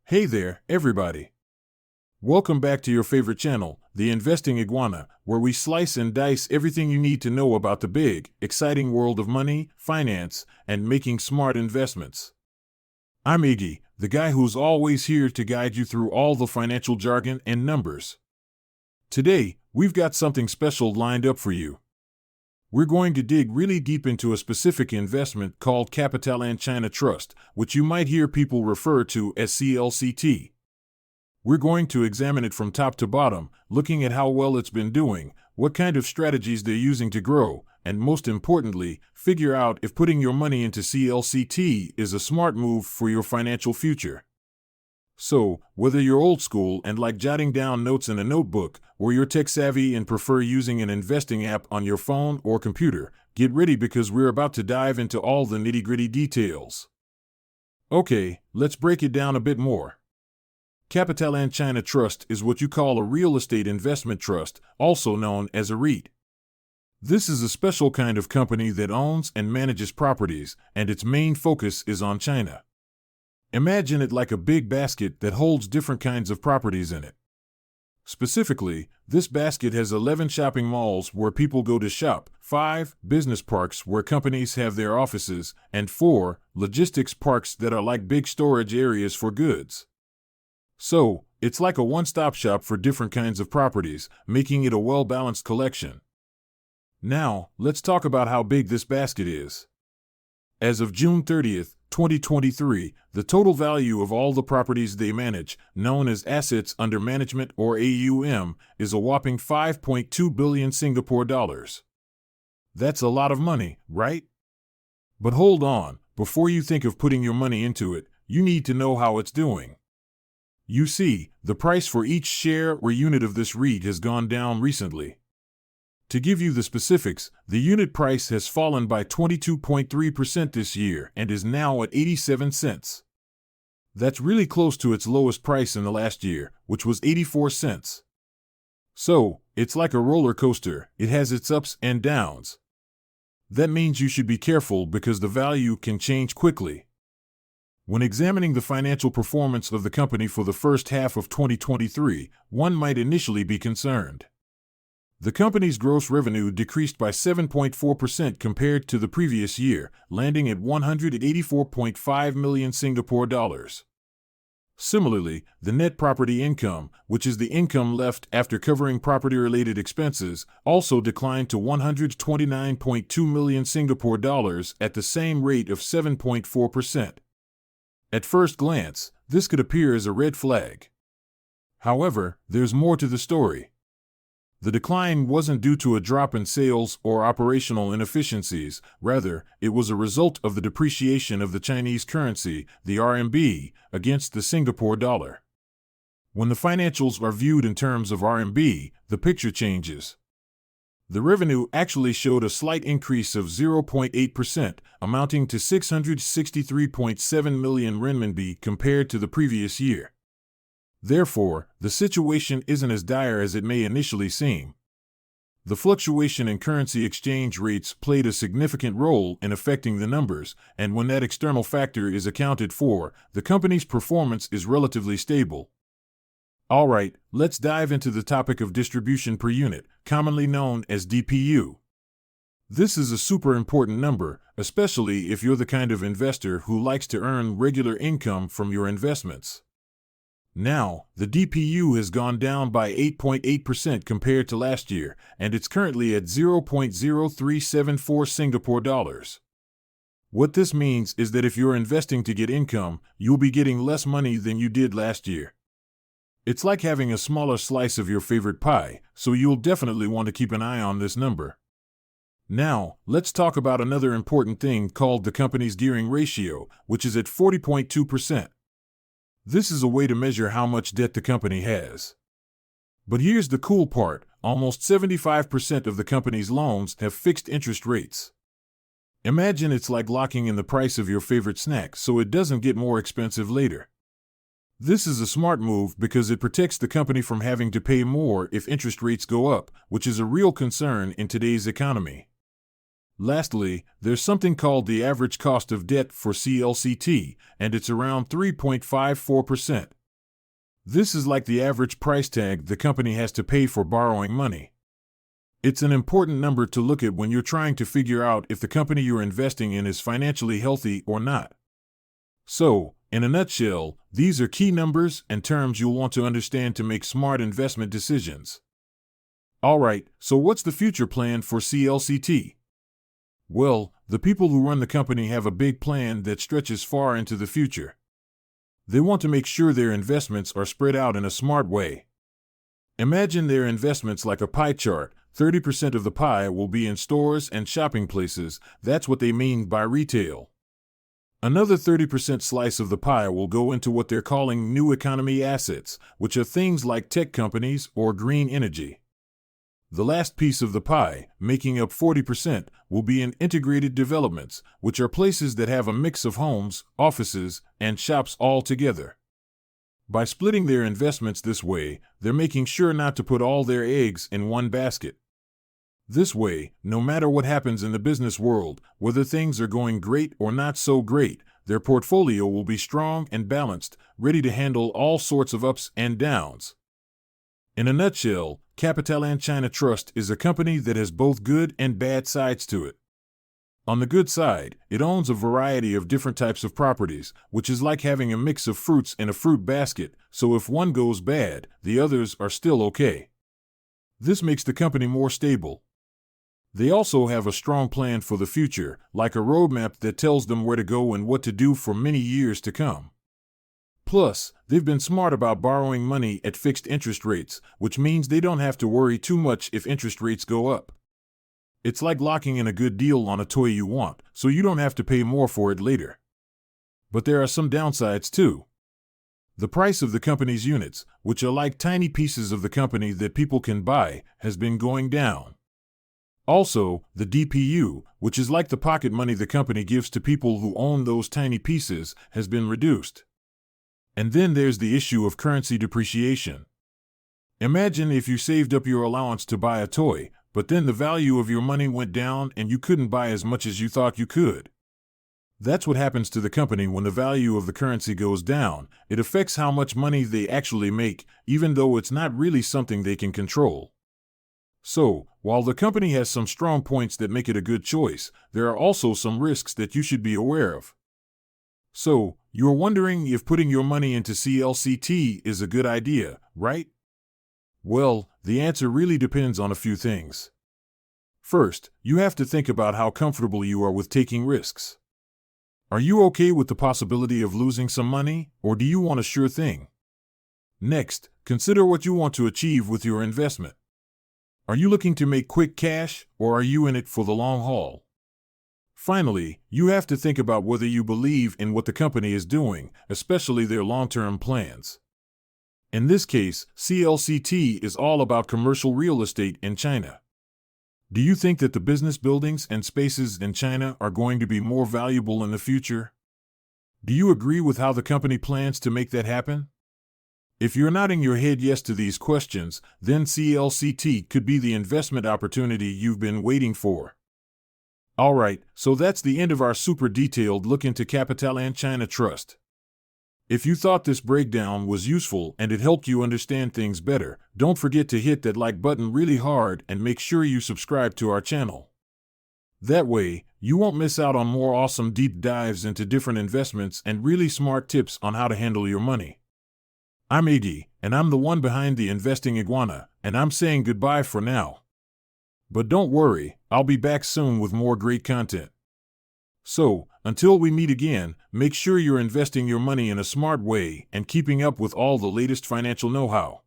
Hey there, everybody. Welcome back to your favorite channel, the Investing Iguana, where we slice and dice everything you need to know about the big, exciting world of money, finance, and making smart investments. I'm Iggy, the guy who's always here to guide you through all the financial jargon and numbers. Today, we've got something special lined up for you. We're going to dig really deep into a specific investment called CapitaLand China Trust, which you might hear people refer to as CLCT. We're going to examine it from top to bottom, looking at how well it's been doing, what kind of strategies they're using to grow, and most importantly, figure out if putting your money into CLCT is a smart move for your financial future. So, whether you're old school and like jotting down notes in a notebook, or you're tech savvy and prefer using an investing app on your phone or computer, get ready because we're about to dive into all the nitty-gritty details. Okay, let's break it down a bit more. CapitaLand China Trust is what you call a real estate investment trust, also known as a REIT. This is a special kind of company that owns and manages properties, and its main focus is on China. Imagine it like a big basket that holds different kinds of properties in it. Specifically, this basket has 11 shopping malls where people go to shop, 5 business parks where companies have their offices, and 4 logistics parks that are like big storage areas for goods. So, it's like a one-stop shop for different kinds of properties, making it a well-balanced collection. Now, let's talk about how big this basket is. As of June 30th, 2023, the total value of all the properties they manage, known as Assets Under Management or AUM, is a whopping 5.2 billion Singapore dollars. That's a lot of money, right? But hold on, before you think of putting your money into it, you need to know how it's doing. You see, the price for each share or unit of this REIT has gone down recently. To give you the specifics, the unit price has fallen by 22.3% this year and is now at 87 cents. That's really close to its lowest price in the last year, which was 84 cents. So, it's like a roller coaster, it has its ups and downs. That means you should be careful because the value can change quickly. When examining the financial performance of the company for the first half of 2023, one might initially be concerned. The company's gross revenue decreased by 7.4% compared to the previous year, landing at 184.5 million Singapore dollars. Similarly, the net property income, which is the income left after covering property-related expenses, also declined to 129.2 million Singapore dollars at the same rate of 7.4%. At first glance, this could appear as a red flag. However, there's more to the story. The decline wasn't due to a drop in sales or operational inefficiencies, rather, it was a result of the depreciation of the Chinese currency, the RMB, against the Singapore dollar. When the financials are viewed in terms of RMB, the picture changes. The revenue actually showed a slight increase of 0.8%, amounting to 663.7 million renminbi compared to the previous year. Therefore, the situation isn't as dire as it may initially seem. The fluctuation in currency exchange rates played a significant role in affecting the numbers, and when that external factor is accounted for, the company's performance is relatively stable. Alright, let's dive into the topic of distribution per unit, commonly known as DPU. This is a super important number, especially if you're the kind of investor who likes to earn regular income from your investments. Now, the DPU has gone down by 8.8% compared to last year, and it's currently at 0.0374 Singapore dollars. What this means is that if you're investing to get income, you'll be getting less money than you did last year. It's like having a smaller slice of your favorite pie, so you'll definitely want to keep an eye on this number. Now, let's talk about another important thing called the company's gearing ratio, which is at 40.2%. This is a way to measure how much debt the company has. But here's the cool part, almost 75% of the company's loans have fixed interest rates. Imagine it's like locking in the price of your favorite snack so it doesn't get more expensive later. This is a smart move because it protects the company from having to pay more if interest rates go up, which is a real concern in today's economy. Lastly, there's something called the average cost of debt for CLCT, and it's around 3.54%. This is like the average price tag the company has to pay for borrowing money. It's an important number to look at when you're trying to figure out if the company you're investing in is financially healthy or not. So, in a nutshell, these are key numbers and terms you'll want to understand to make smart investment decisions. Alright, so what's the future plan for CLCT? Well, the people who run the company have a big plan that stretches far into the future. They want to make sure their investments are spread out in a smart way. Imagine their investments like a pie chart. 30% of the pie will be in stores and shopping places. That's what they mean by retail. Another 30% slice of the pie will go into what they're calling new economy assets, which are things like tech companies or green energy. The last piece of the pie, making up 40%, will be in integrated developments, which are places that have a mix of homes, offices, and shops all together. By splitting their investments this way, they're making sure not to put all their eggs in one basket. This way, no matter what happens in the business world, whether things are going great or not so great, their portfolio will be strong and balanced, ready to handle all sorts of ups and downs. In a nutshell, CapitaLand China Trust is a company that has both good and bad sides to it. On the good side, it owns a variety of different types of properties, which is like having a mix of fruits in a fruit basket, so if one goes bad, the others are still okay. This makes the company more stable. They also have a strong plan for the future, like a roadmap that tells them where to go and what to do for many years to come. Plus, they've been smart about borrowing money at fixed interest rates, which means they don't have to worry too much if interest rates go up. It's like locking in a good deal on a toy you want, so you don't have to pay more for it later. But there are some downsides too. The price of the company's units, which are like tiny pieces of the company that people can buy, has been going down. Also, the DPU, which is like the pocket money the company gives to people who own those tiny pieces, has been reduced. And then there's the issue of currency depreciation. Imagine if you saved up your allowance to buy a toy, but then the value of your money went down and you couldn't buy as much as you thought you could. That's what happens to the company when the value of the currency goes down. It affects how much money they actually make, even though it's not really something they can control. So, while the company has some strong points that make it a good choice, there are also some risks that you should be aware of. So, you're wondering if putting your money into CLCT is a good idea, right? Well, the answer really depends on a few things. First, you have to think about how comfortable you are with taking risks. Are you okay with the possibility of losing some money, or do you want a sure thing? Next, consider what you want to achieve with your investment. Are you looking to make quick cash, or are you in it for the long haul? Finally, you have to think about whether you believe in what the company is doing, especially their long-term plans. In this case, CLCT is all about commercial real estate in China. Do you think that the business buildings and spaces in China are going to be more valuable in the future? Do you agree with how the company plans to make that happen? If you're nodding your head yes to these questions, then CLCT could be the investment opportunity you've been waiting for. Alright, so that's the end of our super detailed look into CapitaLand China Trust. If you thought this breakdown was useful and it helped you understand things better, don't forget to hit that like button really hard and make sure you subscribe to our channel. That way, you won't miss out on more awesome deep dives into different investments and really smart tips on how to handle your money. I'm AD, and I'm the one behind the Investing Iguana, and I'm saying goodbye for now. But don't worry, I'll be back soon with more great content. So, until we meet again, make sure you're investing your money in a smart way and keeping up with all the latest financial know-how.